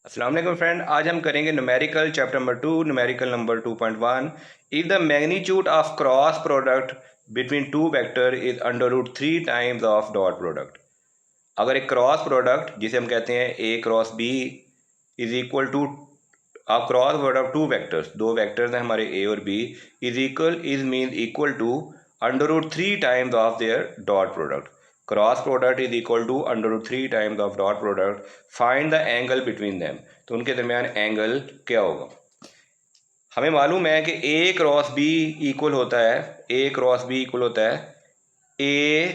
अस्सलाम वालेकुम फ्रेंड, आज हम करेंगे numerical chapter number 2 numerical number 2.1। If the magnitude of cross product between two vector is under root 3 times of dot product. अगर एक cross product जिसे हम कहते हैं A cross B is equal to cross product two vectors, दो vectors हैं हमारे A और B, is mean equal to under root 3 times of their dot product. Cross product is equal to under root 3 times of dot product. Find the angle between them, तो उनके दरमियान angle क्या होगा। हमें मालूम है कि ए क्रॉस बी इक्वल होता है, ए क्रॉस बी इक्वल होता है ए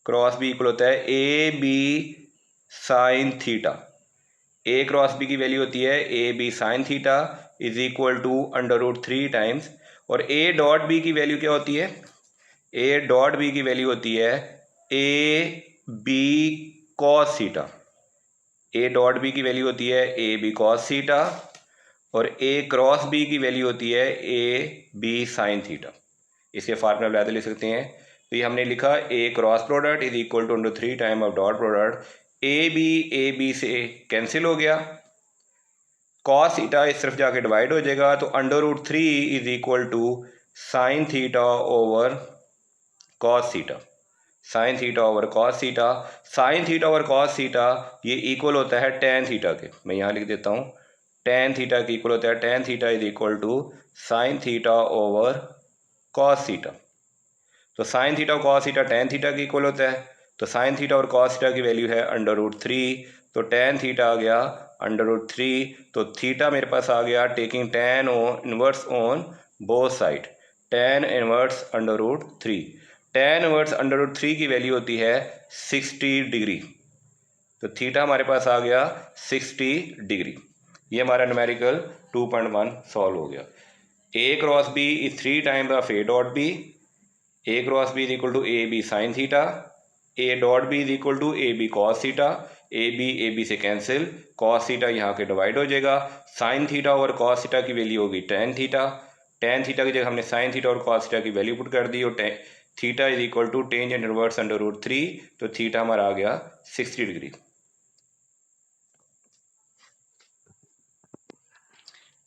क्रॉस बी इक्वल होता है A B sine theta. A cross B की वैल्यू होती है A B sine theta is equal to under root 3 times, और ए डॉट बी की वैल्यू क्या होती है, ए डॉट बी की वैल्यू होती है A B cos theta. A dot B की वैल्यू होती है ए बी कॉस थीटा, और ए क्रॉस बी की वैल्यू होती है ए बी साइन थीटा। इसके फार्मूला वैसे लिख सकते हैं। तो ये हमने लिखा A cross product is equal to under 3 time of dot product. A B से कैंसिल हो गया, कॉस थीटा इस तरफ जाके डिवाइड हो जाएगा, तो under root 3 is equal to sine theta over cos theta. Sine theta over cos theta, sine theta over cos theta ये इक्वल होता है टेन थीटा के। मैं यहाँ लिख देता हूँ, टेन थीटा के इक्वल होता है, tan theta is equal to sine theta over cos theta. तो साइन थीटा और कॉस थीटा टेन थीटा के इक्वल होता है, तो साइन थीटा और कॉस थीटा की वैल्यू है अंडर रूट 3, तो टेन थीटा आ गया अंडर रूट 3, तो थीटा मेरे पास आ गया taking tan inverse on both side, tan inverse under root 3। Tan inverse under root 3 की वैल्यू होती है 60 डिग्री, तो थीटा हमारे पास आ गया 60 डिग्री। ये हमारा न्यूमेरिकल 2.1 सॉल्व हो गया। A cross B is 3 times of A dot B, A cross B is equal to A B sine theta, A dot B is equal to A B cos theta, A B से cancel, cos theta यहाँ के divide हो जाएगा, sine theta और cos theta की value होगी tan theta, tan theta की जगह हमने साइन थीटा और कॉस थीटा की वैल्यू पुट कर दी, और theta is equal to tangent inverse under root 3, तो थीटा हमारा आ गया 60 degree.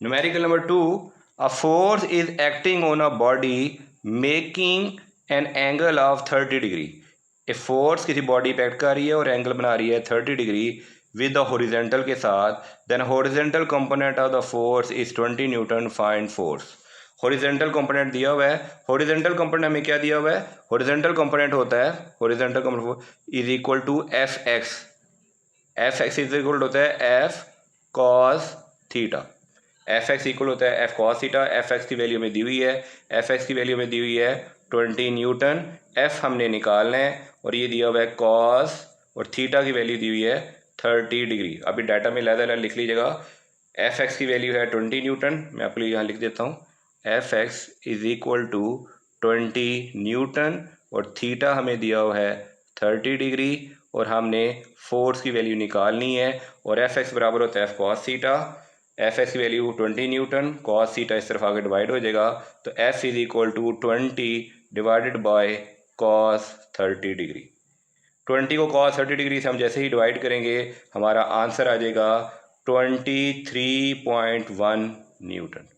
Numerical number 2, a force is acting on a body making an angle of 30 degree. A force किसी body पे act कर रही है और एंगल बना रही है 30 डिग्री विद द हॉरिजॉन्टल के साथ, then horizontal component of the force is 20 newton, find force. Horizontal component दिया हुआ है, हॉरिजॉन्टल कंपोनेंट हमें क्या दिया हुआ है, हॉरिजॉन्टल कंपोनेंट होता है, horizontal component is equal to F X, F X is equal होता है F cos theta, F X equal होता है F cos theta. F X की वैल्यू में दी हुई है, एफ एक्स की वैल्यू में दी हुई है 20 न्यूटन, एफ हमने निकालना है, और ये दिया हुआ है कॉस, और थीटा की वैल्यू दी हुई है 30 डिग्री। अभी डाटा में लहदा लिख लीजिएगा, एफ एक्स की वैल्यू है 20 न्यूटन, मैं आपके लिए यहाँ लिख देता हूँ, F X is equal to 20 newton, और थीटा हमें दिया हुआ है 30 डिग्री, और हमने फोर्स की वैल्यू निकालनी है, और एफ एक्स बराबर होता है F cos theta, F X की वैल्यू 20 न्यूटन, कॉस थीटा इस तरफ आगे डिवाइड हो जाएगा, तो F is equal to 20 divided by cos 30 degree. 20 को कॉस 30 डिग्री से हम जैसे ही डिवाइड करेंगे हमारा आंसर आ जाएगा 23.1 न्यूटन,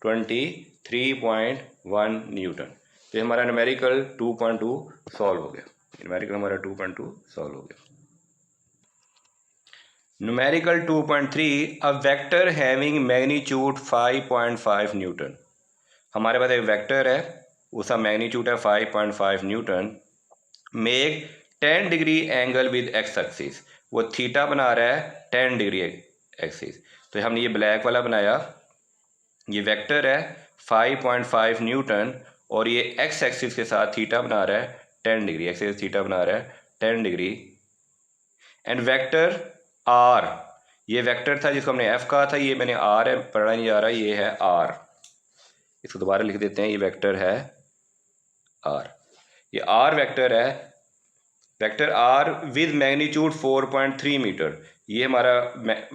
23.1 न्यूटन। तो ये हमारा न्यूमेरिकल 2.2 सॉल्व हो गया, न्यूमेरिकल हमारा 2.2 सॉल्व हो गया। Numerical 2.3, a vector having magnitude 5.5 Newton. हमारे पास एक वेक्टर है, उसका मैग्नीट्यूड है 5.5 Newton, make 10 degree angle with x axis, वो थीटा बना रहा है 10 डिग्री एक्सिस। तो हमने ये ब्लैक वाला बनाया, ये वेक्टर है 5.5 न्यूटन, और ये एक्स एक्सिस के साथ थीटा बना रहा है 10 डिग्री, एक्सिस थीटा बना रहा है 10 डिग्री, एंड वेक्टर आर, ये वेक्टर था जिसको हमने एफ कहा था, ये मैंने आर है पढ़ा नहीं जा रहा, ये है आर, इसको दोबारा लिख देते हैं, ये वेक्टर है आर, ये आर वेक्टर है, vector R with magnitude 4.3 metre, ये हमारा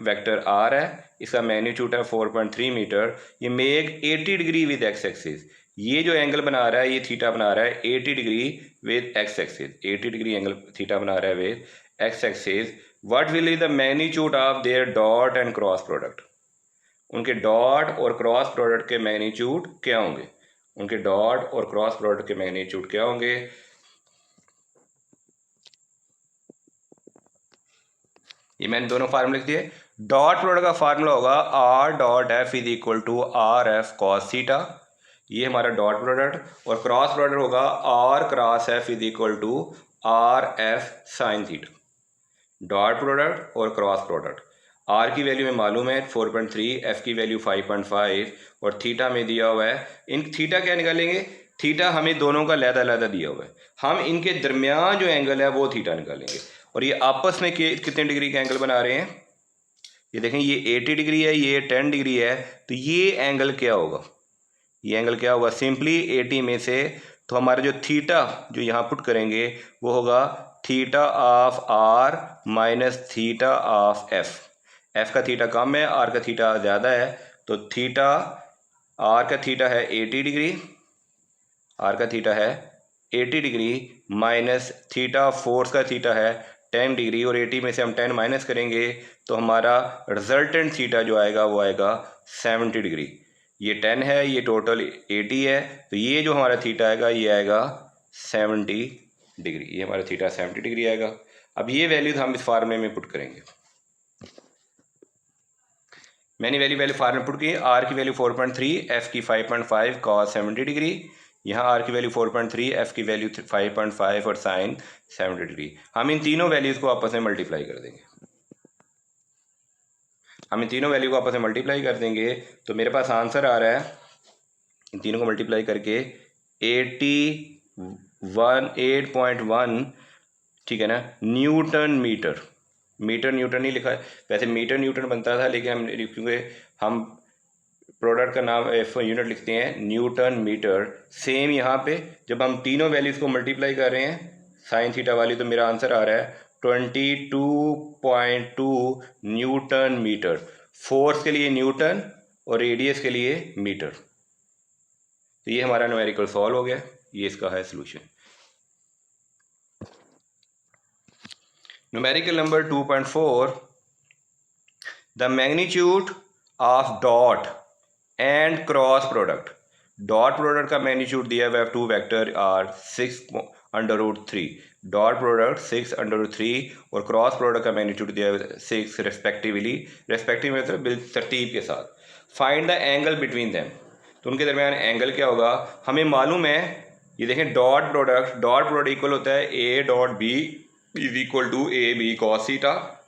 वेक्टर आर है, इसका मैग्नीट्यूड है 4.3 मीटर, ये make 80 degree with x axis, ये जो एंगल बना रहा है ये थीटा बना रहा है 80 degree with x axis, 80 degree angle theta बना रहा है with x axis, what will be the magnitude of their dot and cross product. उनके डॉट और क्रॉस प्रोडक्ट के मैग्नीट्यूड क्या होंगे, उनके डॉट और क्रॉस प्रोडक्ट के मैग्नीट्यूड क्या होंगे। ये मैंने दोनों फार्मूले लिख दिए। डॉट प्रोडक्ट का फार्मूला होगा R dot F is equal to R F cos theta, ये हमारा डॉट प्रोडक्ट। और क्रॉस प्रोडक्ट होगा R cross F is equal to R F sine theta. Dot product और क्रॉस प्रोडक्ट, आर की value में मालूम है 4.3, एफ की वैल्यू 5.5 और थीटा में दिया हुआ है। इन थीटा क्या निकालेंगे, थीटा हमें दोनों का अलग दिया हुआ है, हम इनके दरमियान जो एंगल है वो थीटा निकालेंगे। और ये आपस में कितने डिग्री का एंगल बना रहे हैं, ये देखें, ये 80 डिग्री है, ये 10 डिग्री है, तो ये एंगल क्या होगा, ये एंगल क्या होगा, सिंपली 80 में से तो हमारा जो थीटा जो यहाँ पुट करेंगे वो होगा theta of R minus theta of F. F का थीटा कम है, आर का थीटा ज़्यादा है, तो थीटा आर का थीटा है 80 डिग्री, आर का थीटा है 80 डिग्री माइनस थीटा फोर्स का थीटा है 10 डिग्री, और 80 में से हम 10 माइनस करेंगे तो हमारा रिजल्टेंट थीटा जो आएगा वो आएगा 70 डिग्री। ये 10 है, ये टोटल 80 है, तो ये जो हमारा थीटा आएगा ये आएगा 70 डिग्री, ये हमारा थीटा 70 डिग्री आएगा। अब ये वैल्यूज हम इस फार्मूले में पुट करेंगे। मैंने वैल्यू फार्मूले पुट की, आर की वैल्यू 4.3, एफ की 5.5 कॉस 70 डिग्री, यहाँ आर की वैल्यू 4.3, एफ की वैल्यू 5.5 और साइन 70 डिग्री। हम इन तीनों वैल्यूज़ को आपस में मल्टीप्लाई कर देंगे, हम इन तीनों वैल्यू को आपस में मल्टीप्लाई कर देंगे तो मेरे पास आंसर आ रहा है, इन तीनों को मल्टीप्लाई करके 8.1, ठीक है ना, न्यूटन मीटर। मीटर न्यूटन नहीं लिखा है, वैसे मीटर न्यूटन बनता था, लेकिन हम क्योंकि हम प्रोडक्ट का नाम यूनिट लिखते हैं न्यूटन मीटर। सेम यहाँ पे जब हम तीनों वैल्यूज़ को मल्टीप्लाई कर रहे हैं साइन थीटा वाली, तो मेरा आंसर आ रहा है 22.2 न्यूटन मीटर। फोर्स के लिए न्यूटन और रेडियस के लिए मीटर। तो ये हमारा न्यूमेरिकल सॉल्व हो गया, ये इसका है solution. Numerical number 2.4, the magnitude of dot and cross product. Dot product का मैग्नीट्यूड दिया हुआ है, two vector are 6√3, dot product 6√3 और क्रॉस प्रोडक्ट का मैग्नीट्यूड दिया हुआ है 6 रेस्पेक्टिवली, रेस्पेक्टिव मतलब तरतीब के साथ। Find the angle between them, तो उनके दरमियान एंगल क्या होगा, हमें मालूम है, ये देखें डॉट प्रोडक्ट इक्वल होता है A dot B is equal to A B cos theta,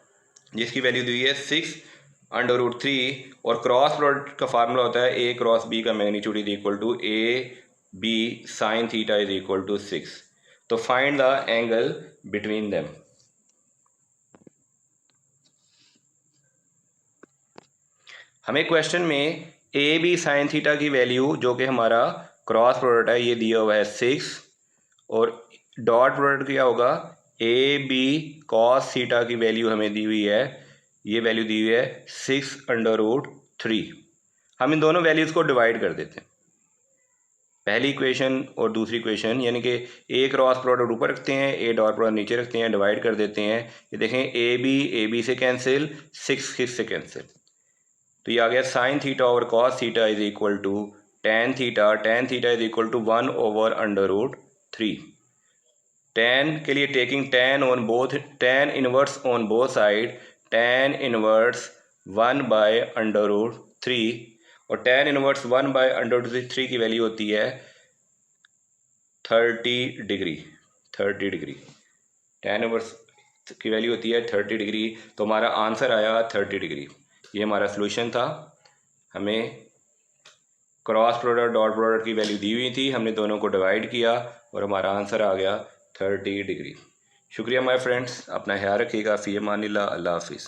जिसकी वैल्यू दी है 6√3, और क्रॉस प्रोडक्ट का फार्मूला होता है ए क्रॉस बी का magnitude is equal to A B sine theta is equal to 6। तो find the angle between them. हमें क्वेश्चन में ए बी साइन थीटा की वैल्यू जो कि हमारा क्रॉस प्रोडक्ट है ये दिया हुआ है 6, और डॉट प्रोडक्ट क्या होगा, ए बी कॉस थीटा की वैल्यू हमें दी हुई है, ये वैल्यू दी हुई है 6√3। हम इन दोनों वैल्यूज़ को डिवाइड कर देते हैं, पहली इक्वेशन और दूसरी इक्वेशन, यानी कि ए क्रॉस प्रोडक्ट ऊपर रखते हैं, ए डॉट प्रोडक्ट नीचे रखते हैं, डिवाइड कर देते हैं। ये देखें ए बी से कैंसिल, 6 से कैंसिल, तो ये आ गया sine theta over cos theta is equal to tan theta is equal to 1/√3। Tan के लिए taking tan on both, tan inverse on both side, tan inverse 1/√3, और टेन इनवर्स 1/√3 की वैल्यू होती है 30 डिग्री। टेन इनवर्स की value होती है 30 degree, तो हमारा आंसर आया 30 डिग्री। ये हमारा सॉल्यूशन था। हमें क्रॉस प्रोडक्ट डॉट प्रोडक्ट की वैल्यू दी हुई थी, हमने दोनों को डिवाइड किया और हमारा आंसर आ गया 30 डिग्री। शुक्रिया माय फ्रेंड्स, अपना ख्याल रखिएगा। फ़ी अमानिल्लाह, अल्लाह हाफिज़।